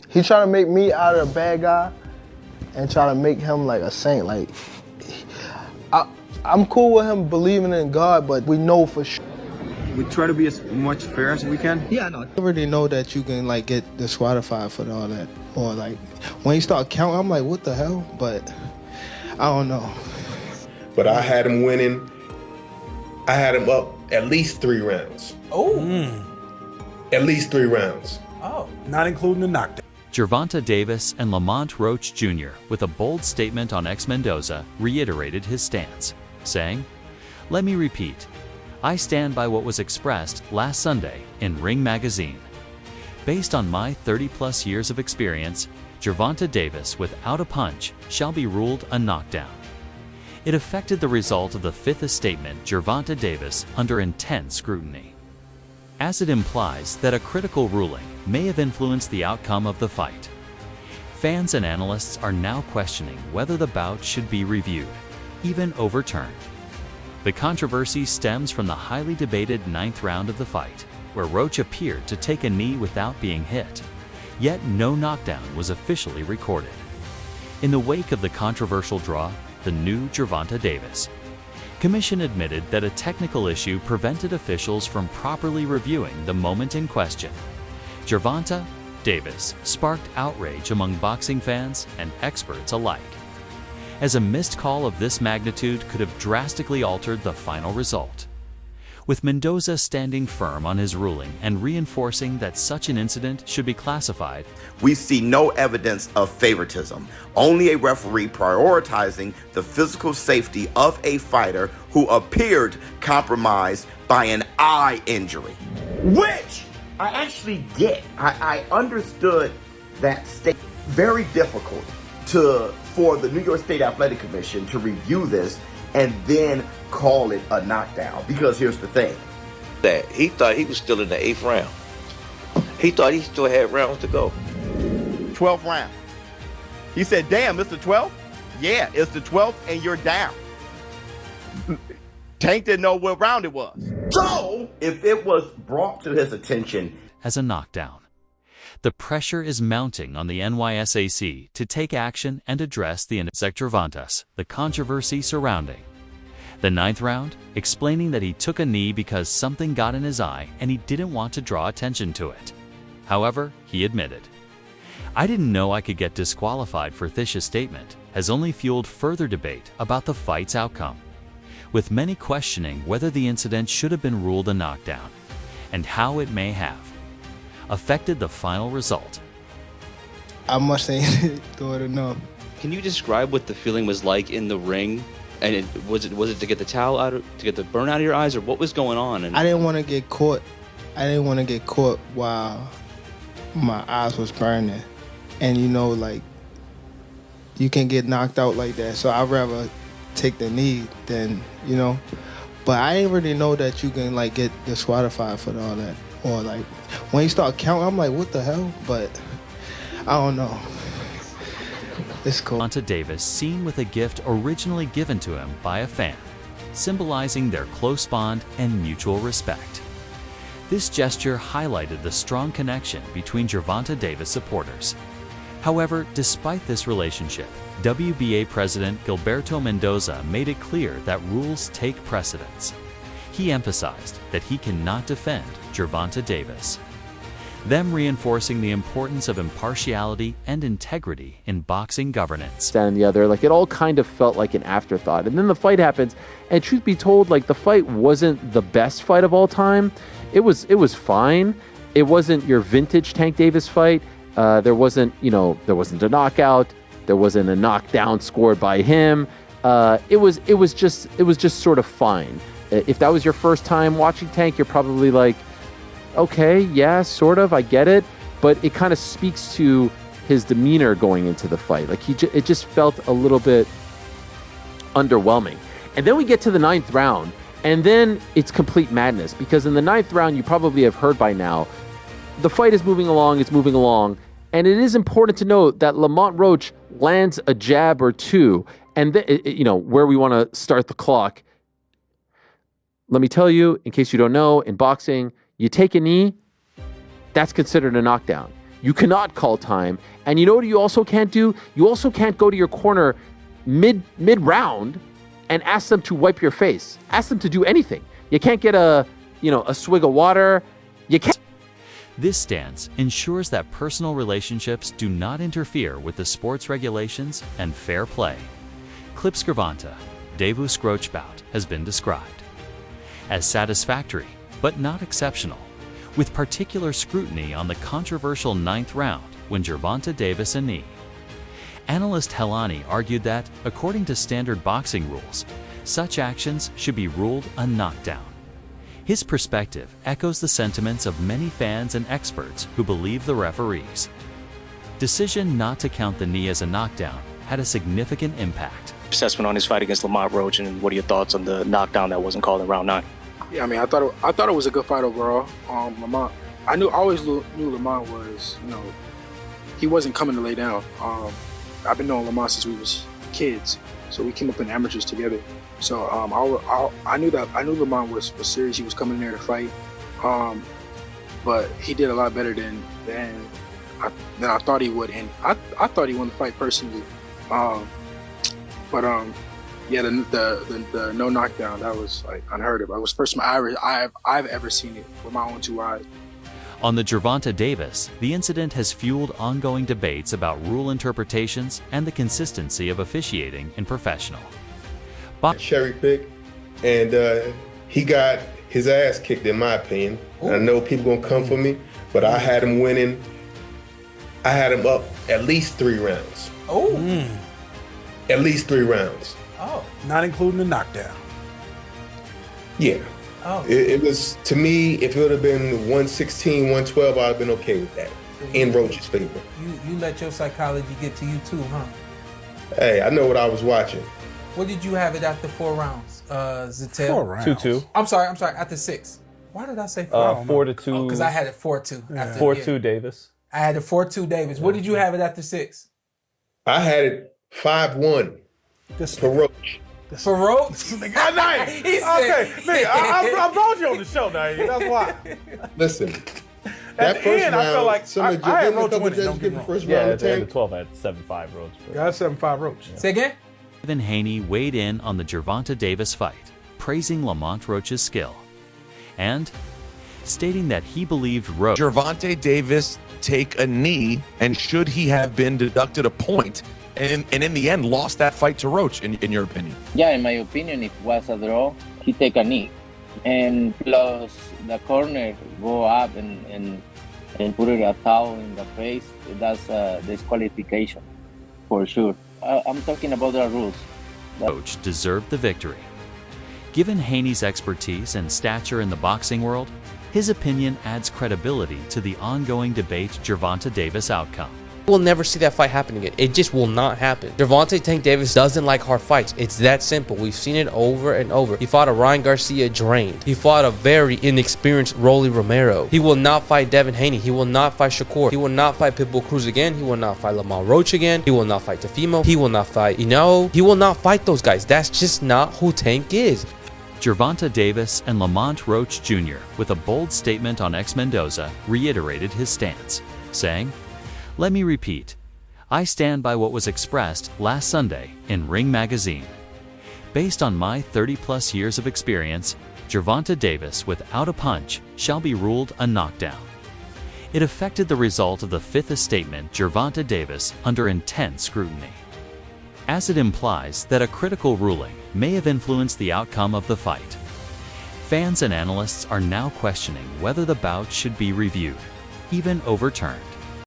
He trying to make me out of a bad guy and try to make him like a saint. Like, I'm cool with him believing in God, but we know for sure. We try to be as much fair as we can. Yeah, I know. I already know that you can like get disqualified for all that. Or like, when you start counting, I'm like, what the hell? But I don't know. But I had him winning. I had him up at least 3 rounds. Oh. At least 3 rounds. Oh. Not including the knockdown. Gervonta Davis and Lamont Roach Jr., with a bold statement on ex-Mendoza, reiterated his stance, saying, "Let me repeat. I stand by what was expressed last Sunday in Ring Magazine. Based on my 30-plus years of experience, Gervonta Davis, without a punch, shall be ruled a knockdown." It affected the result of the fifth statement, Gervonta Davis, under intense scrutiny, as it implies that a critical ruling may have influenced the outcome of the fight. Fans and analysts are now questioning whether the bout should be reviewed, even overturned. The controversy stems from the highly debated 9th round of the fight, where Roach appeared to take a knee without being hit, yet no knockdown was officially recorded. In the wake of the controversial draw, the new Gervonta Davis, Commission admitted that a technical issue prevented officials from properly reviewing the moment in question. Gervonta Davis sparked outrage among boxing fans and experts alike, as a missed call of this magnitude could have drastically altered the final result. With Mendoza standing firm on his ruling and reinforcing that such an incident should be classified, we see no evidence of favoritism, only a referee prioritizing the physical safety of a fighter who appeared compromised by an eye injury. Which I actually get. I understood that state. Very difficult for the New York State Athletic Commission to review this and then call it a knockdown. Because here's the thing. That he thought he was still in the 8th round. He thought he still had rounds to go. 12th round. He said, damn, it's the 12th? Yeah, it's the 12th and you're down. Tank didn't know what round it was. So, if it was brought to his attention as a knockdown, the pressure is mounting on the NYSAC to take action and address the Gervonta, the controversy surrounding the 9th round, explaining that he took a knee because something got in his eye and he didn't want to draw attention to it. However, he admitted, "I didn't know I could get disqualified for this statement," has only fueled further debate about the fight's outcome, with many questioning whether the incident should have been ruled a knockdown and how it may have affected the final result. I must say, throw it enough. Can you describe what the feeling was like in the ring? And was it to get the towel out, to get the burn out of your eyes, or what was going on? And I didn't want to get caught. I didn't want to get caught while my eyes was burning, and you know, like, you can get knocked out like that. So I'd rather take the knee than, you know. But I didn't really know that you can like get disqualified for all that. Or like, when you start counting, I'm like, what the hell? But I don't know. It's cool. Gervonta Davis seen with a gift originally given to him by a fan, symbolizing their close bond and mutual respect. This gesture highlighted the strong connection between Gervonta Davis supporters. However, despite this relationship, WBA President Gilberto Mendoza made it clear that rules take precedence. He emphasized that he cannot defend Gervonta Davis, them reinforcing the importance of impartiality and integrity in boxing governance. And the other, like, it all kind of felt like an afterthought. And then the fight happens, and truth be told, like, the fight wasn't the best fight of all time. It was fine. It wasn't your vintage Tank Davis fight. There wasn't a knockout. There wasn't a knockdown scored by him. It was just sort of fine. If that was your first time watching Tank, you're probably like, okay, yeah, sort of, I get it. But it kind of speaks to his demeanor going into the fight. Like, it just felt a little bit underwhelming. And then we get to the 9th round, and then it's complete madness, because in the 9th round, you probably have heard by now, the fight is moving along, and it is important to note that Lamont Roach lands a jab or two, and where we want to start the clock. Let me tell you, in case you don't know, in boxing, you take a knee, that's considered a knockdown. You cannot call time. And you know what you also can't do? You also can't go to your corner mid-round and ask them to wipe your face. Ask them to do anything. You can't get a swig of water. You can't. This stance ensures that personal relationships do not interfere with the sport's regulations and fair play. Clip's Gervonta Davis Roach bout has been described as satisfactory, but not exceptional, with particular scrutiny on the controversial 9th round when Gervonta Davis a knee. Analyst Helani argued that, according to standard boxing rules, such actions should be ruled a knockdown. His perspective echoes the sentiments of many fans and experts who believe the referees' decision not to count the knee as a knockdown had a significant impact. Assessment on his fight against Lamont Roach, and what are your thoughts on the knockdown that wasn't called in round 9? Yeah, I mean, I thought it was a good fight overall. Lamont, I always knew Lamont was, he wasn't coming to lay down. I've been knowing Lamont since we was kids, so we came up in amateurs together. So I knew Lamont was serious. He was coming in there to fight, but he did a lot better than I thought he would, and I thought he won the fight personally. Yeah, the no knockdown, that was like unheard of. It was the first time I've ever seen it with my own 2 eyes. On the Gervonta Davis, the incident has fueled ongoing debates about rule interpretations and the consistency of officiating in professional cherry pick, and he got his ass kicked, in my opinion. I know people gonna come for me, but I had him winning. I had him up at least 3 rounds. At least 3 rounds. Not including the knockdown. Yeah. It was, to me, if it would have been 116, 112, I'd have been okay with that, in Roach's favor. You let your psychology get to you too, huh? Hey, I know what I was watching. What did you have it after 4 rounds, Zatel? 4 rounds. 2-2. I'm sorry, after 6. Why did I say 4? 4-2. Because I had it 4-2. 4-2 Davis. I had it 4-2 Davis. What did you have it after 6? I had it 5-1 for Roach. For Roach? He said, okay, nigga, I brought you on the show, now. That's why. Listen, At that the first end, round, I felt like I had Roach winning. Judges give the first Yeah, round at the end tank. of 12, I had 7-5 Roach. Got 7-5 Roach. Say again? Kevin Haney weighed in on the Gervonta Davis fight, praising Lamont Roach's skill, and stating that he believed Roach. Gervonta Davis take a knee, and should he have been deducted a point, and in the end lost that fight to Roach, in your opinion? Yeah, in my opinion, if it was a draw, he take a knee. And plus the corner go up and put a towel in the face, that's a disqualification for sure. I'm talking about the rules. Roach deserved the victory. Given Haney's expertise and stature in the boxing world, his opinion adds credibility to the ongoing debate Gervonta Davis outcome. We'll never see that fight happen again. It just will not happen. Gervonta Tank Davis doesn't like hard fights. It's that simple. We've seen it over and over. He fought a Ryan Garcia drained. He fought a very inexperienced Rolly Romero. He will not fight Devin Haney. He will not fight Shakur. He will not fight Pitbull Cruz again. He will not fight Lamont Roach again. He will not fight Tefimo. He will not fight Inao. He will not fight those guys. That's just not who Tank is. Gervonta Davis and Lamont Roach Jr., with a bold statement on Mendoza, reiterated his stance, saying, "Let me repeat, I stand by what was expressed last Sunday in Ring Magazine. Based on my 30-plus years of experience, Gervonta Davis without a punch shall be ruled a knockdown." It affected the result of the Fifth Statement Gervonta Davis under intense scrutiny, as it implies that a critical ruling may have influenced the outcome of the fight. Fans and analysts are now questioning whether the bout should be reviewed, even overturned.